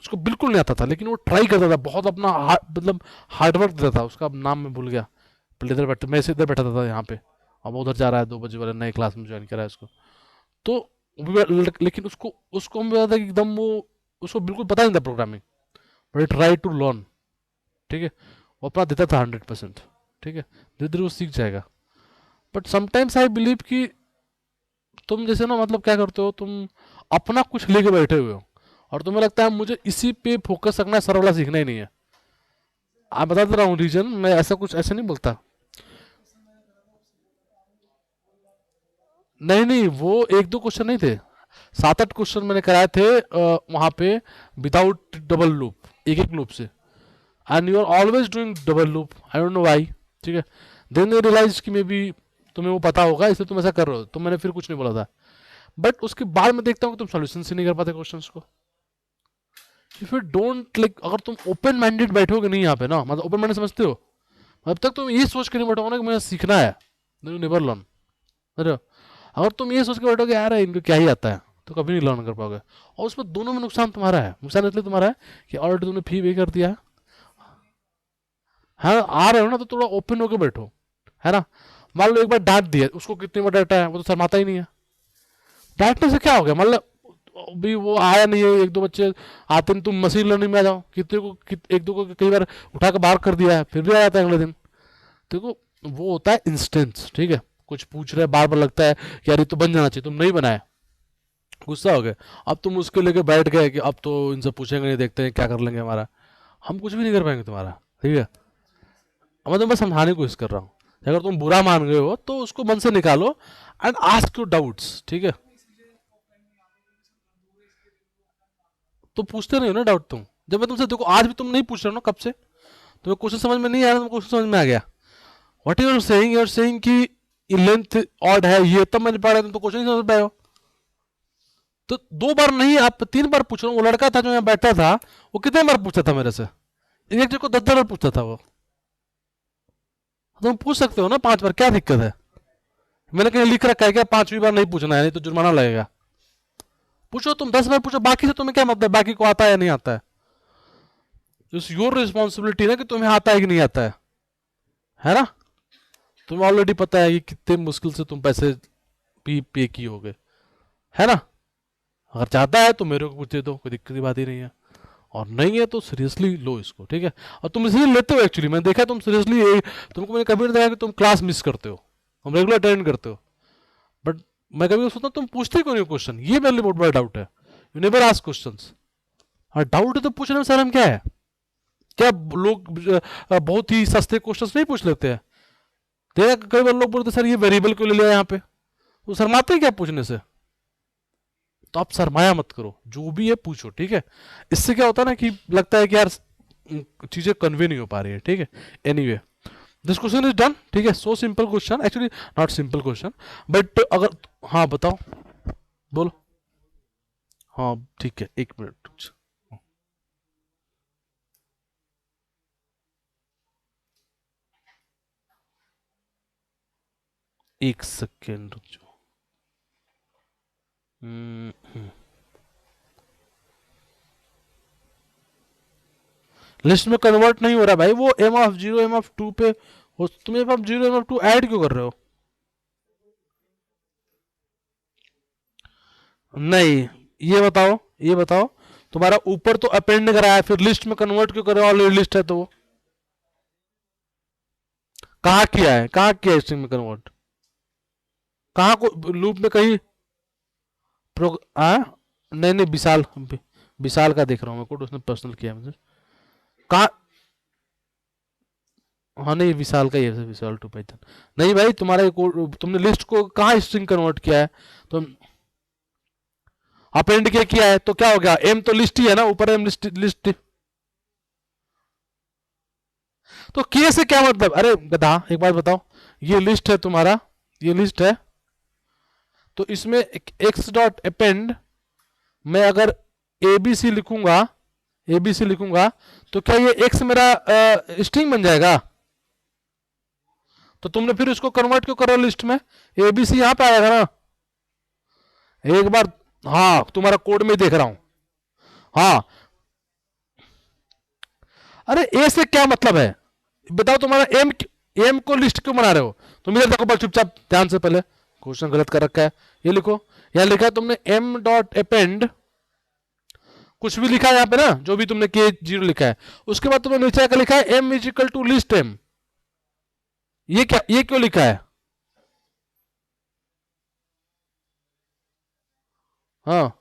उसको बिल्कुल नहीं आता था, लेकिन वो ट्राई करता था बहुत, अपना मतलब हार्डवर्क देता था। उसका नाम मैं भूल गया, पहले इधर बैठता, मैं इसे इधर बैठा था यहाँ पे, अब वो उधर जा रहा है 2 बजे वाले नए क्लास में ज्वाइन करा है उसको। तो लेकिन उसको उसको हम बताया था कि एकदम वो, उसको बिल्कुल पता नहीं था programming, but try to learn, ठीक है, वो अपना देता था 100%, ठीक है, धीरे धीरे वो सीख जाएगा। बट समटाइम्स आई बिलीव कि तुम जैसे ना, मतलब क्या करते हो तुम, अपना कुछ लेके बैठे हुए हो और तुम्हें लगता है मुझे इसी पे फोकस रखना है, सर वाला सीखना ही नहीं है। आप बता दे रहा हूँ रीजन, मैं ऐसा कुछ ऐसे नहीं बोलता। नहीं नहीं, वो एक दो क्वेश्चन नहीं थे, 7-8 क्वेश्चन मैंने कराए थे वहां पे, विदाउट डबल लूप, एक एक लूप से, and you are always doing double loop, I don't know why, ठीक है। देन यू रियलाइज कि मे बी तुम्हें वो पता होगा इसलिए तुम ऐसा कर रहे हो, तो मैंने फिर कुछ नहीं बोला था। बट उसके बाद मैं देखता हूँ कि तुम सोल्यूशन ही नहीं कर पाते क्वेश्चंस को। इफ यू डोंट लाइक, अगर तुम ओपन माइंडेड बैठोगे नहीं यहाँ पे ना, मतलब ओपन माइंडेड समझते हो, अब तक तुम ये सोच के नहीं बैठोगे ना कि मुझे सीखना है, यू नेवर लर्न। समझ, अगर तुम ये सोच के बैठोगे यार इनको क्या ही आता है, तो कभी नहीं लर्न कर पाओगे। और उसमें दोनों में नुकसान तुम्हारा है, नुकसान इसलिए तुम्हारा है कि ऑलरेडी तुमने फी पे कर दिया है। हाँ आ रहे हो ना, तो थोड़ा ओपन होकर बैठो, है ना। मान लो एक बार डांट दिया, उसको कितनी बार डांटा है, वो तो शर्माता ही नहीं है। डांटने से क्या हो गया, मतलब भी वो आया नहीं है, एक दो बच्चे आते नहीं, तुम मशीन लर्निंग में आ जाओ, कितने को एक दो को कई बार उठा कर बाहर कर दिया है, फिर भी आ जाता है अगले दिन। देखो वो होता है इंस्टेंस, ठीक है, कुछ पूछ रहे बार बार लगता है कि यार ये तो बन जाना चाहिए, तुम नहीं बनाए, गुस्सा हो गए। अब तुम उसके लेके बैठ गए कि अब तो इनसे पूछेंगे नहीं, देखते हैं क्या कर लेंगे हमारा, हम कुछ भी नहीं कर पाएंगे तुम्हारा, ठीक है। अब मैं तो बस समझाने की कोशिश कर रहा हूँ, अगर तुम बुरा मान गए हो तो उसको मन से निकालो एंड आस्क योर डाउट्स, ठीक है। तो पूछते नहीं हो ना डाउट तुम, जब मैं तुमसे देखो आज भी तुम नहीं पूछ रहे हो ना, कब से तुम्हें क्वेश्चन समझ में नहीं आ रहा, तुमको क्वेश्चन समझ में आ गया। व्हाट यू आर सेइंग कि लेंथ ऑड है ये, तब मैंने पढ़ा, तुम तो क्वेश्चन नहीं समझ पाए हो। तो 2 बार नहीं, आप 3 बार पूछ रहे हो। वो लड़का था जो यहाँ बैठा था, वो कितने बार पूछता था मेरे से, एक एक को 10 बार पूछता था वो। तुम पूछ सकते हो ना 5 बार, क्या दिक्कत है। मैंने कहीं लिख रखा है क्या 5वीं बार नहीं पूछना है, नहीं तो जुर्माना लगेगा। पूछो तुम 10 बार पूछो, बाकी से तुम्हें क्या मतलब, बाकी को आता है या नहीं आता है, इट्स योर रिस्पॉन्सिबिलिटी ना कि तुम्हें आता है कि नहीं आता है ना। तुम्हें ऑलरेडी पता है कि कितने मुश्किल से तुम पैसे भी पे किए होगे, है ना। अगर चाहता है तो मेरे को पूछ दे दो, कोई दिक्कत की बात ही नहीं है, और नहीं है तो सीरियसली लो इसको, ठीक है। और तुम इसलिए लेते हो, एक्चुअली मैंने देखा तुम सीरियसली, तुमको मैंने कभी नहीं देखा कि तुम क्लास मिस करते हो, तुम रेगुलर अटेंड करते हो। बट मैं कभी सोचता हूँ तुम पूछते क्यों नहीं क्वेश्चन, ये मेरे लिए बहुत बड़ा डाउट है। You never ask question. हाँ डाउट है तो पूछने में शर्म क्या है, क्या लोग बहुत ही सस्ते क्वेश्चन नहीं पूछ लेते हैं। देखा कई बार लोग बोलते सर ये वेरिएबल क्यों ले लिया यहाँ पे, तो शर्माते हैं क्या पूछने से। तो आप शर्माया मत करो, जो भी है पूछो, ठीक है। इससे क्या होता है ना कि लगता है कि यार चीजें कन्वे नहीं हो पा रही है, ठीक है। Anyway this question is done, ठीक है, so simple question, actually not simple question, but अगर, हाँ बताओ, बोलो। हाँ ठीक है, 1 मिनट। एक सेकेंड रुक जाओ। लिस्ट में कन्वर्ट नहीं हो रहा भाई, वो M0 M2 पे तुम M0 M2 ऐड क्यों कर रहे हो। नहीं, ये बताओ तुम्हारा ऊपर तो अपेंड कराया है, फिर लिस्ट में कन्वर्ट क्यों कर रहे हो, ऑलरेडी लिस्ट है तो वो कहाँ किया है, कहाँ किया है स्ट्रिंग में कन्वर्ट, कहाँ को लूप में कहीं नहीं नहीं, विशाल, विशाल का देख रहा हूँ मैं कोड, उसने पर्सनल किया है मुझे। कहाँ, हाँ नहीं विशाल का ही है, विशाल टू पाइथन। नहीं भाई तुम्हारा ये कोड, तुमने लिस्ट को कहाँ स्ट्रिंग कन्वर्ट किया है, तुम अपेंड क्या किया है, तो क्या हो गया, एम तो लिस्ट ही है ना, ऊपर एम लिस्ट लिस्ट। तो के से क्या मतलब, अरे गधा एक बात बताओ, ये लिस्ट है तुम्हारा, ये लिस्ट है, तो इसमें एक्स डॉट अपेंड, मैं अगर एबीसी लिखूंगा, एबीसी लिखूंगा, तो क्या ये एक्स मेरा स्ट्रिंग बन जाएगा? तो तुमने फिर इसको कन्वर्ट क्यों करो लिस्ट में? एबीसी यहां पे आएगा ना एक बार। हाँ तुम्हारा कोड में देख रहा हूं। हाँ, अरे ए से क्या मतलब है बताओ, तुम्हारा एम, एम को लिस्ट क्यों बना रहे हो? तुम इधर देखो चुपचाप ध्यान से, पहले क्वेश्चन गलत कर रखा है, ये लिखो, यहां लिखा है तुमने एम डॉट अपेंड, कुछ भी लिखा है यहाँ पे ना, जो भी तुमने के जीरो लिखा है, उसके बाद तुमने नीचे आकर लिखा है M is equal to list M, ये क्या, ये क्यों लिखा है? हाँ,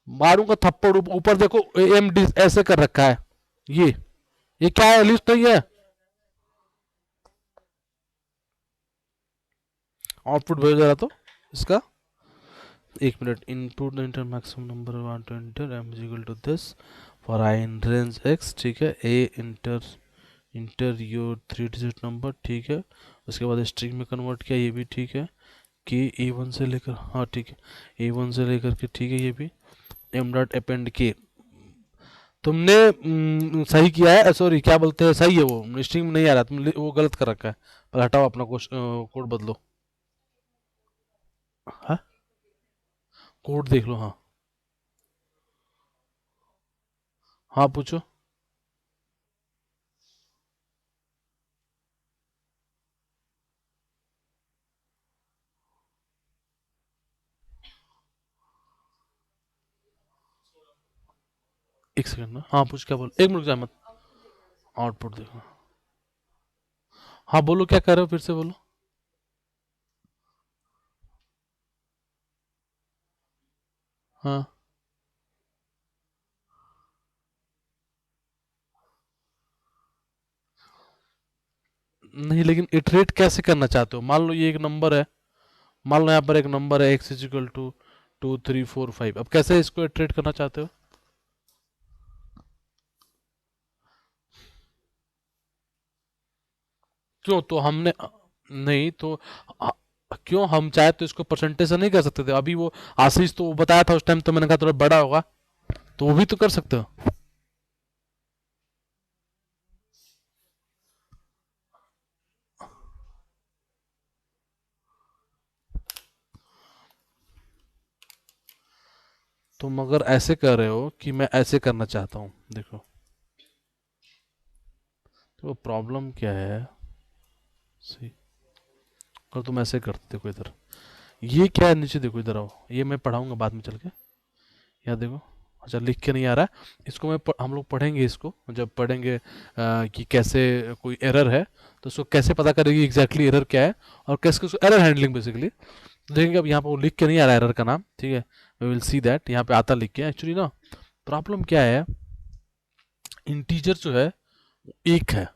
मारूंगा थप्पड़, ऊपर देखो एम ऐसे कर रखा है, ये क्या है, लिस्ट नहीं है। आउटपुट भेज रहा तो इसका, एक minute, input the enter maximum number want to enter M is equal to this for I in range X, ठीक है, a enter, enter your three digit number, ठीक है, उसके बाद स्ट्रिंग में कन्वर्ट किया, ये भी ठीक है, कि ए वन से लेकर, हाँ ठीक है, ए वन से लेकर के, ठीक है, ये भी एम डॉट अपेंड के, तुमने सही किया है, सॉरी क्या बोलते हैं, सही है वो, स्ट्रिंग में नहीं आ रहा, तुम वो गलत कर रखा है, पर हटाओ अपना कोड बदलो। हाँ, कोड देख लो, हाँ, हाँ पूछो। एक सेकंड ना, हाँ पूछ, क्या बोल, एक मिनट जा मत, आउटपुट देखो, हाँ बोलो क्या कर रहे हो, फिर से बोलो। हाँ, नहीं लेकिन इटरेट कैसे करना चाहते हो, मान लो ये एक नंबर है, मान लो यहाँ पर एक नंबर है एक्स इज इक्वल टू 2 3 4 5, अब कैसे इसको इटरेट करना चाहते हो? क्यों, तो हमने, नहीं तो आ, क्यों, हम चाहे तो इसको परसेंटेज से नहीं कर सकते थे, अभी वो आशीष तो वो बताया था उस टाइम, तो मैंने कहा थोड़ा बड़ा होगा, तो वो भी तो कर सकते हो। तुम अगर ऐसे कर रहे हो कि मैं ऐसे करना चाहता हूँ, देखो तो प्रॉब्लम क्या है, सी, अगर तुम ऐसे करते, देखो इधर, ये क्या है नीचे देखो, इधर आओ, ये मैं पढ़ाऊंगा बाद में चल के, यहाँ देखो, अच्छा लिख के नहीं आ रहा है, इसको हम लोग पढ़ेंगे, इसको जब पढ़ेंगे कि कैसे कोई एरर है, तो उसको कैसे पता करेगी एग्जैक्टली एरर क्या है, और कैसे उसको एरर हैंडलिंग बेसिकली देखेंगे। अब यहाँ पे वो लिख के नहीं आ रहा है एरर का नाम, ठीक है, वी विल सी दैट, यहाँ पे आता लिख के, एक्चुअली ना प्रॉब्लम क्या है, इंटीजर जो है वो एक है,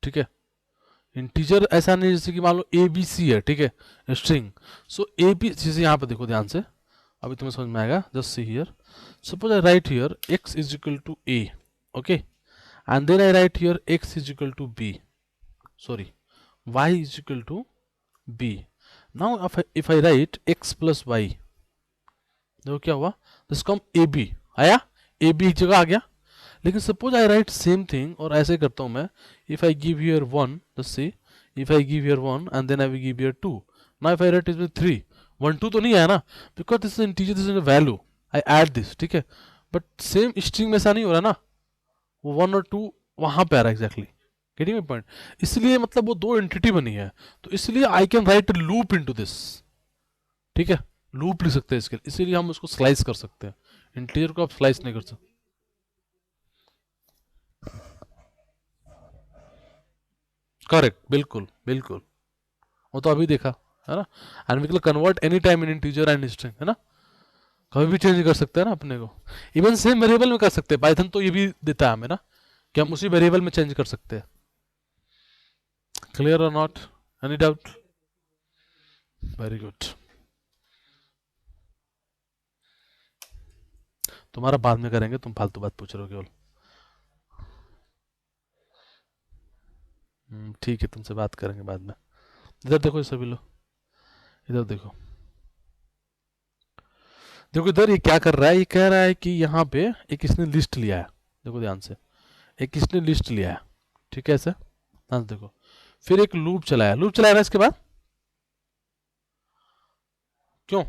ठीक है, इंटीजर ऐसा नहीं जैसे कि मान लो ए बी सी है, ठीक है, स्ट्रिंग, सो ए बी, जैसे यहाँ पे देखो ध्यान से, अभी तुम्हें समझ में आएगा, just see here, suppose I write here x is equal to a, okay, and then I write here x is equal to b, sorry, y is equal to b, now if I write x plus y, देखो क्या हुआ, इसको हम A B आया, A B एक जगह आ गया, लेकिन suppose I write same thing और ऐसे करता हूँ मैं, if I give here one, just see, if I give here one and then I will give here two, now if I write is three, one two तो नहीं आया ना, because this is integer, this is a value, I add this, ठीक है, but same string में ऐसा नहीं हो रहा ना, वो वन और टू वहां पे आ रहा है एग्जैक्टली, गेटिंग माय पॉइंट, इसलिए मतलब वो दो एंटिटी बनी है, तो इसलिए I can write loop into this, ठीक है, लूप लिख सकते हैं इसके लिए, इसीलिए हम उसको स्लाइस कर सकते हैं, इंटीजर को आप स्लाइस नहीं कर सकते। करेक्ट, बिल्कुल बिल्कुल, वो तो अभी देखा है ना, and we can convert any time in integer and string, है ना, कभी भी चेंज कर सकते हैं ना अपने को, इवन सेम वेरिएबल में कर सकते हैं, पाइथन तो ये भी देता है हमें ना, कि हम उसी वेरिएबल में चेंज कर सकते हैं, क्लियर और not, any doubt, very good, तुम्हारा बाद में करेंगे, तुम फालतू बात पूछ रहे हो केवल। ठीक है, तुमसे बात करेंगे बाद में। इधर देखो ये सभी लोग, इधर देखो। देखो इधर ये क्या कर रहा है, ये कह रहा है कि यहाँ पे एक इसने लिस्ट लिया है। देखो ध्यान से, एक इसने लिस्ट लिया है, ठीक है ऐसे, ध्यान से देखो। फिर एक लूप चलाया, लूप चलाया ना इसके बाद, क्यों?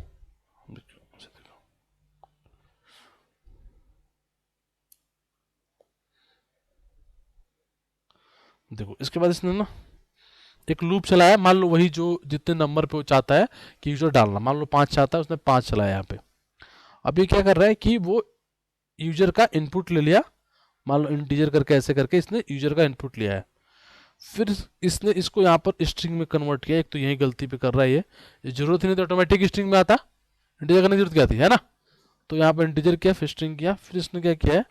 देखो इसके बाद इसने ना एक लूप चलाया, मान लो वही जो जितने नंबर पे वो चाहता है कि यूजर डालना, मान लो 5 चाहता है, उसने 5 चलाया यहाँ पे। अब ये क्या कर रहा है कि वो यूजर का इनपुट ले लिया, मान लो इंटीजर करके ऐसे करके इसने यूजर का इनपुट लिया है। फिर इसने इसको यहाँ पर स्ट्रिंग में कन्वर्ट किया। एक तो यही गलती पे कर रहा है ये जरूरत ही नहीं तो ऑटोमेटिक स्ट्रिंग में आता, इंटीजर करने की जरूरत क्या थी, है ना। तो यहाँ पर इंटीजर किया, फिर स्ट्रिंग किया, फिर इसने क्या किया है,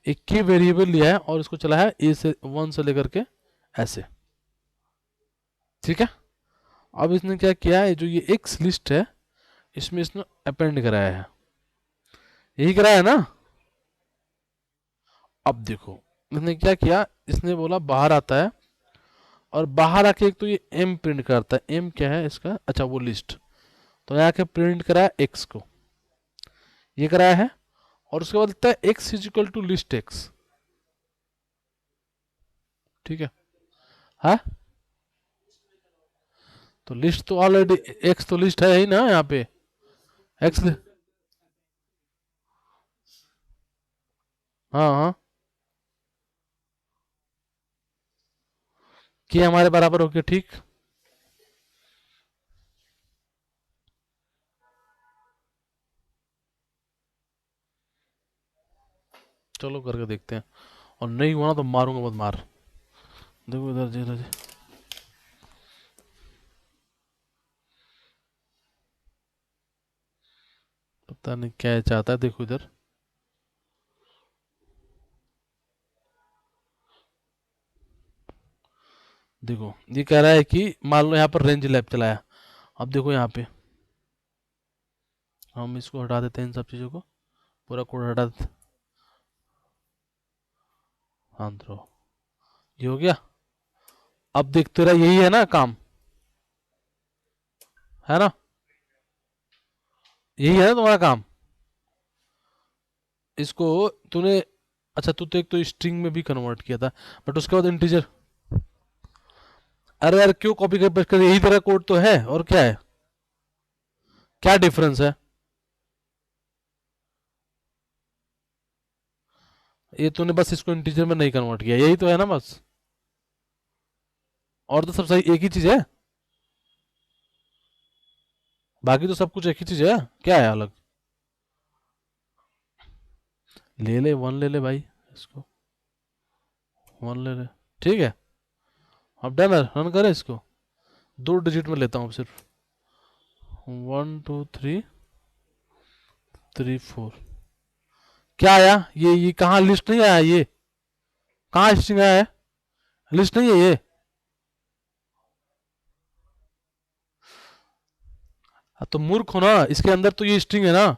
एक की वेरिएबल लिया है और इसको चला है ए से 1 से लेकर के ऐसे, ठीक है। अब इसने क्या किया है, जो ये एक्स लिस्ट है इसमें इसने अपेंड कराया है, यही कराया है ना। अब देखो इसने क्या किया, इसने बोला बाहर आता है, और बाहर आके एक तो ये एम प्रिंट करता है। एम क्या है इसका, अच्छा वो लिस्ट, तो यहाँ के प्रिंट कराया एक्स को, ये कराया है। और उसके बाद लिखता है X is equal to list X, ठीक है। हाँ तो लिस्ट तो ऑलरेडी, एक्स तो लिस्ट है ही ना यहाँ पे, एक्स। हाँ हाँ, कि हमारे बराबर हो गया, ठीक। चलो करके देखते हैं, और नहीं हुआ ना तो मारूंगा मत मार। देखो इधर जी, इधर जी। पता नहीं क्या चाहता है, देखो इधर। देखो ये कह रहा है कि मान लो यहाँ पर रेंज लैब चलाया। अब देखो यहाँ पे हम इसको हटा देते हैं, इन सब चीज़ों को, पूरा कोड हटा देते। हाँ तो ये हो गया। अब देखते रहा, यही है ना काम, है ना, यही है ना तुम्हारा काम। इसको तूने, अच्छा तू तो एक तो स्ट्रिंग में भी कन्वर्ट किया था, बट उसके बाद इंटीजर। अरे यार क्यों कॉपी कर पेस्ट कर, यही तरह कोड तो है, और क्या है, क्या डिफरेंस है। ये तूने बस इसको इंटीजर में नहीं कन्वर्ट किया, यही तो है ना बस, और तो सब सही एक ही चीज है, बाकी तो सब कुछ एक ही चीज है, क्या है अलग। ले ले वन, ले ले भाई इसको, वन ले ले, ठीक है। अब डन है, रन करें इसको, 2 डिजिट में लेता हूँ सिर्फ, 1 2 3 3 4। क्या आया, ये कहाँ लिस्ट नहीं आया, ये कहाँ स्ट्रिंग आया है, लिस्ट नहीं है ये। तो मूर्ख हो ना, इसके अंदर तो ये स्ट्रिंग है ना।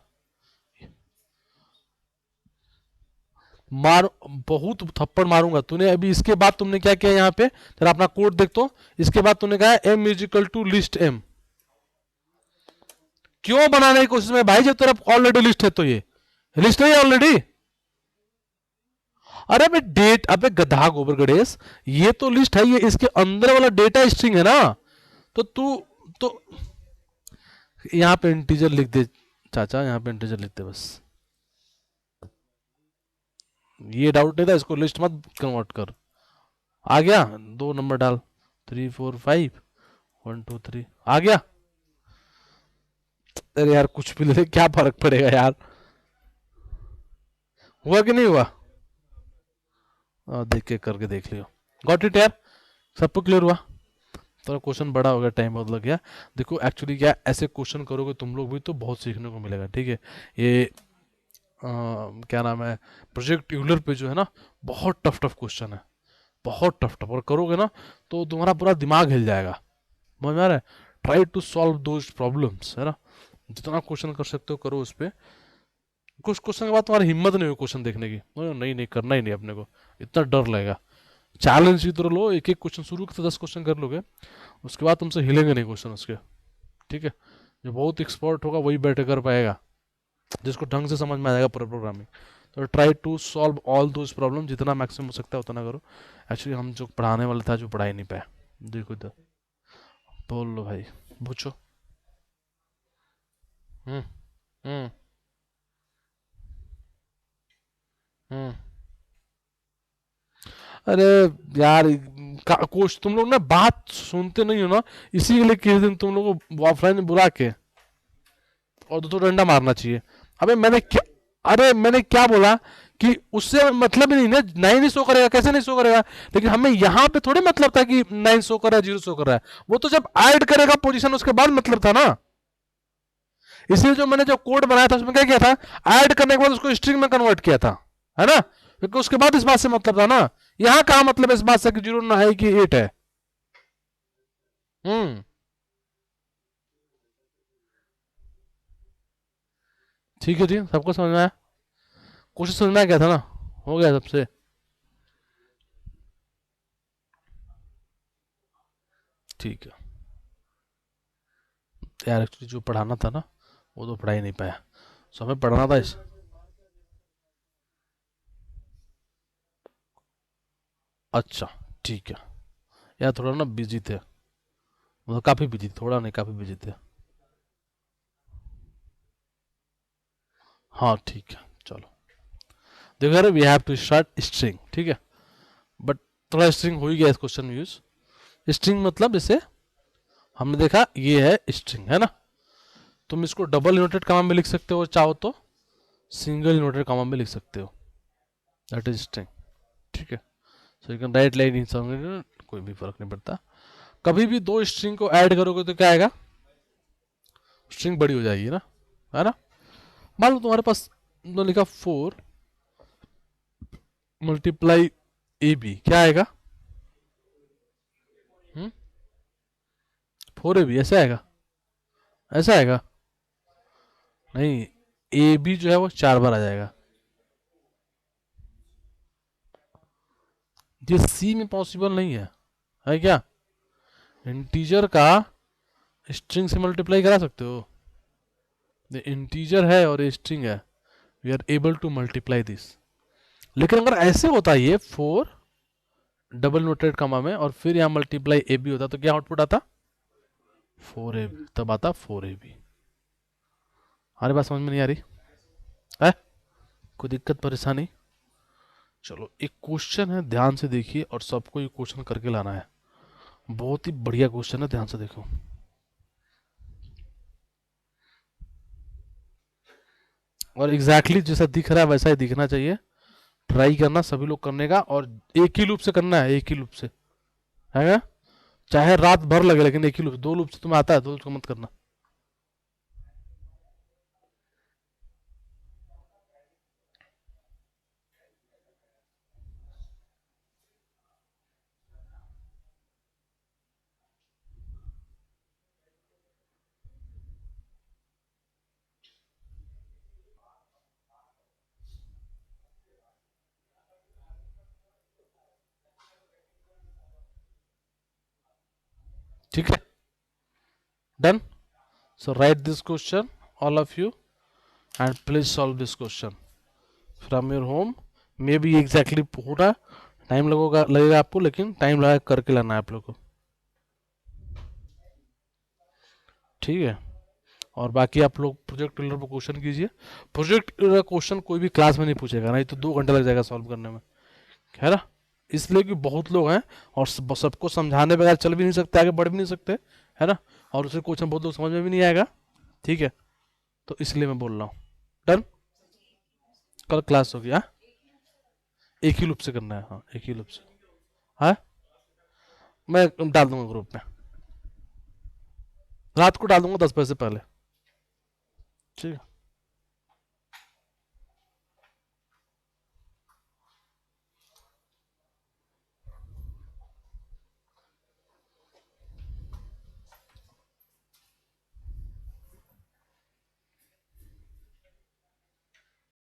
मार, बहुत थप्पड़ मारूंगा तूने। अभी इसके बाद तुमने क्या किया यहाँ पे, तेरा अपना कोड देख तो, इसके बाद तूने कहा M is equal to list M. क्यों बनाने की कोशिश में भाई, जब तेरा ऑलरेडी लिस्ट है, तो ये लिस्ट है ऑलरेडी। अरे अबे डेट, अबे गधा गोबर गणेश, ये तो लिस्ट है, ये इसके अंदर वाला डेटा स्ट्रिंग है ना। तो तू, तो यहाँ पे इंटीजर लिख दे चाचा, यहाँ पे इंटीजर लिख दे बस। ये डाउट नहीं था, इसको लिस्ट मत कन्वर्ट कर। आ गया, 2 नंबर डाल, 3 4 5, 1 2 3, आ गया। अरे यार कुछ भी ले ले, क्या फर्क पड़ेगा यार, हुआ कि नहीं हुआ। देख के करके देख लियो, गॉट इट यार, सबको क्लियर हुआ। थोड़ा क्वेश्चन बड़ा हो गया, टाइम बहुत लग गया। देखो एक्चुअली क्या, ऐसे क्वेश्चन करोगे तुम लोग भी तो बहुत सीखने को मिलेगा, ठीक है। ये क्या नाम है, प्रोजेक्ट यूलर पे जो है ना, बहुत टफ टफ क्वेश्चन है, बहुत टफ टफ, और करोगे ना तो तुम्हारा पूरा दिमाग हिल जाएगा, समझ में आ रहा है। Try to solve those problems, है ना, जितना क्वेश्चन कर सकते हो करो उस पर। कुछ क्वेश्चन के बाद तुम्हारी हिम्मत नहीं हुई क्वेश्चन देखने की, नहीं नहीं करना ही नहीं अपने को, इतना डर लगेगा। चैलेंज की तरह लो, एक एक क्वेश्चन शुरू से 10 क्वेश्चन कर लोगे, उसके बाद तुमसे हिलेंगे नहीं क्वेश्चन उसके, ठीक है। जो बहुत एक्सपर्ट होगा वही बैठ कर पाएगा, जिसको ढंग से समझ में आएगा पूरा प्रोग्रामिंग। तो try to solve all those problem, जितना मैक्सिमम हो सकता है उतना करो। एक्चुअली हम जो पढ़ाने वाले था जो पढ़ा ही नहीं पाया। देखो इधर, बोल लो भाई, पूछो। हम्म। हम्म। हम्म। अरे यार, कोच तुम लोग ना बात सुनते नहीं हो ना, इसी के लिए किस दिन तुम लोग को ऑफलाइन बुला के और दो तो डंडा मारना चाहिए। अबे मैंने क्या, अरे मैंने क्या बोला कि उससे मतलब ही नहीं ना, 9 ही शो करेगा, कैसे नहीं शो करेगा। लेकिन हमें यहाँ पे थोड़ी मतलब था कि 9 शो कर रहा है, 0 शो कर रहा है। वो तो जब ऐड करेगा पोजीशन उसके बाद मतलब था ना। इसलिए जो मैंने जो कोड बनाया था उसमें क्या किया था, ऐड करने के बाद उसको स्ट्रिंग में कन्वर्ट किया था, है ना। क्योंकि उसके बाद इस बात से मतलब था ना। यहाँ कहा मतलब इस बात से कि 0 ना है कि 8 है। हम्म। ठीक है जी, सबको समझ में आया। कोशिश समझ में आ गया था ना, हो गया सबसे। ठीक है यार, एक्चुअली जो पढ़ाना था ना वो तो पढ़ा ही नहीं पाया। सो हमें पढ़ना था इस, अच्छा ठीक है। यार थोड़ा ना बिजी थे, मतलब काफ़ी बिजी थे, थोड़ा नहीं काफ़ी बिजी थे। हाँ ठीक है, चलो। देखो यार, we have to start string, ठीक है। बट थोड़ा स्ट्रिंग हो ही गया इस क्वेश्चन में यूज। स्ट्रिंग मतलब इसे हमने देखा ये है स्ट्रिंग, है ना। तुम इसको डबल इनवर्टेड कॉमा में लिख सकते हो, चाहो तो सिंगल इनवर्टेड कॉमा में लिख सकते हो, दैट इज स्ट्रिंग, ठीक है। So you can write like in, कोई भी फर्क नहीं पड़ता। कभी भी दो स्ट्रिंग को ऐड करोगे तो क्या आएगा, स्ट्रिंग बड़ी हो जाएगी ना, है ना। मान लो तुम्हारे पास तो लिखा 4 × AB, क्या आएगा। 4AB ऐसे आएगा, ऐसा आएगा। नहीं, AB जो है वो 4 बार आ जाएगा। ये C में पॉसिबल नहीं है क्या। इंटीजर का स्ट्रिंग से मल्टीप्लाई करा सकते हो, ये इंटीजर है और ये स्ट्रिंग है, we are able to multiply this. लेकिन अगर ऐसे होता ये 4 डबल नोटेड कमा में और फिर यहाँ मल्टीप्लाई ए बी होता तो क्या आउटपुट आता, 4AB, तब आता 4AB। हमारी बात समझ में नहीं आ रही है, कोई दिक्कत परेशानी। चलो एक क्वेश्चन है, ध्यान से देखिए और सबको ये क्वेश्चन करके लाना है। बहुत ही बढ़िया क्वेश्चन है, ध्यान से देखो। और एग्जैक्टली जैसा दिख रहा है वैसा ही दिखना चाहिए। ट्राई करना सभी लोग करने का, और एक ही लूप से करना है, एक ही लूप से, है ना? चाहे रात भर लगे लेकिन एक ही लूप, 2 लूप से तुम्हें आता है, 2 लूप मत करना। ठीक है, done. So right this question all of you and please solve this question from your home. May be exactly पूरा टाइम लगेगा आपको, लेकिन टाइम लगा करके लाना है आप लोग को, ठीक है। और बाकी आप लोग प्रोजेक्ट पर क्वेश्चन कीजिए। प्रोजेक्ट क्वेश्चन कोई भी क्लास में नहीं पूछेगा, नहीं तो 2 घंटे लग जाएगा सॉल्व करने में, है ना। इसलिए कि बहुत लोग हैं और सबको समझाने बगैर चल भी नहीं सकते, आगे बढ़ भी नहीं सकते, है ना। और उसे क्वेश्चन बहुत लोग समझ में भी नहीं आएगा, ठीक है। तो इसलिए मैं बोल रहा हूँ, डन। कल क्लास होगी, हाँ। एक ही लूप से करना है, हाँ एक ही लूप से। हाँ, मैं डाल दूंगा ग्रुप में, रात को डाल दूंगा 10 बजे से पहले, ठीक है।